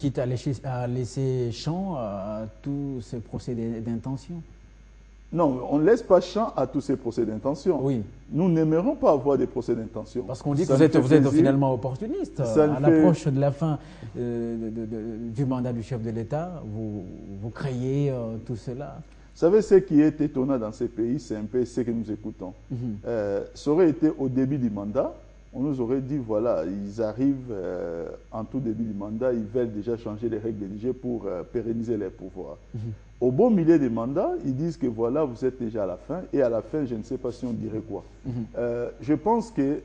Quitte à laisser champ à tous ces procédés d'intention. Non, on ne laisse pas champ à tous ces procès d'intention. Oui. Nous n'aimerons pas avoir des procès d'intention. Parce qu'on dit que vous êtes finalement opportuniste. À l'approche de la fin du mandat du chef de l'État, vous créez tout cela. Vous savez, ce qui est étonnant dans ces pays, c'est un peu ce que nous écoutons. Ça aurait été au début du mandat, on nous aurait dit, voilà, ils arrivent en tout début du mandat, ils veulent déjà changer les règles du jeu pour pérenniser les pouvoirs. Au beau milieu des mandats, ils disent que voilà, vous êtes déjà à la fin, et à la fin, je ne sais pas si on dirait quoi. Je pense que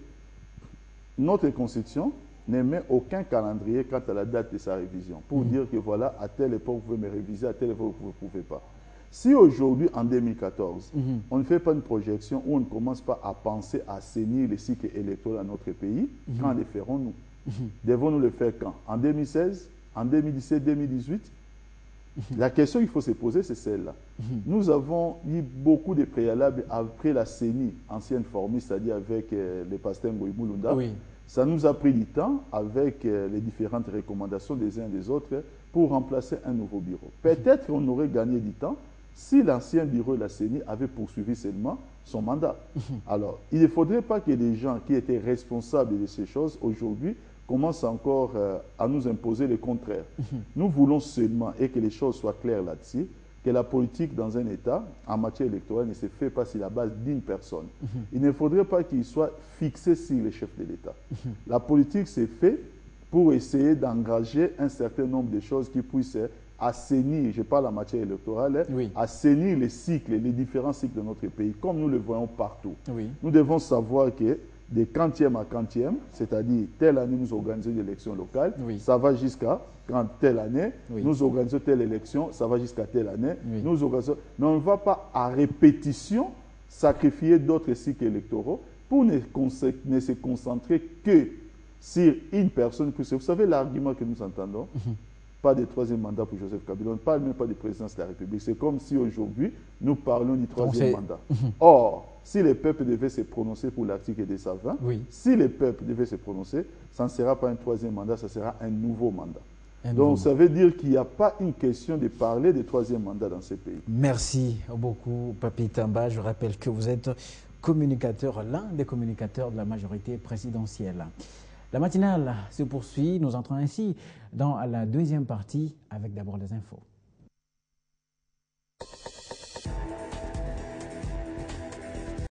notre Constitution n'émet aucun calendrier quant à la date de sa révision, pour dire que voilà, à telle époque, vous pouvez me réviser, à telle époque, vous ne pouvez pas. Si aujourd'hui, en 2014, on ne fait pas une projection où on ne commence pas à penser à assainir les cycles électoraux dans notre pays, quand les ferons-nous? Devons-nous le faire quand? En 2016? En 2017, 2018? La question qu'il faut se poser, c'est celle-là. Nous avons eu beaucoup de préalables après la CENI, ancienne formule, c'est-à-dire avec les pasteurs Ngoï Mulunda. Oui. Ça nous a pris du temps avec les différentes recommandations des uns et des autres pour remplacer un nouveau bureau. Peut-être qu'on aurait gagné du temps si l'ancien bureau de la CENI avait poursuivi seulement son mandat. Alors, il ne faudrait pas que les gens qui étaient responsables de ces choses aujourd'hui commencent encore à nous imposer le contraire. Nous voulons seulement, et que les choses soient claires là-dessus, que la politique dans un État, en matière électorale, ne se fait pas sur la base d'une personne. Il ne faudrait pas qu'il soit fixé sur les chefs de l'État. La politique s'est faite pour essayer d'engager un certain nombre de choses qui puissent assainir, je parle en matière électorale, assainir les cycles, les différents cycles de notre pays, comme nous le voyons partout. Nous devons savoir que de quantième à quantième, c'est-à-dire telle année nous organisons une élection locale, ça va jusqu'à telle année, nous organisons telle élection, ça va jusqu'à telle année, nous organisons... Mais on ne va pas à répétition sacrifier d'autres cycles électoraux pour ne se concentrer que sur une personne. Vous savez l'argument que nous entendons? Pas de troisième mandat pour Joseph Kabila, on ne parle même pas de présidence de la République. C'est comme si aujourd'hui, nous parlons du troisième mandat. Or, si le peuple devait se prononcer pour l'article 220, si le peuple devait se prononcer, ça ne sera pas un troisième mandat, ça sera un nouveau mandat. Donc, ça veut dire qu'il n'y a pas une question de parler de troisième mandat dans ce pays. Merci beaucoup, Papi Tamba. Je rappelle que vous êtes communicateur, l'un des communicateurs de la majorité présidentielle. La matinale se poursuit. Nous entrons ainsi dans la deuxième partie avec d'abord les infos.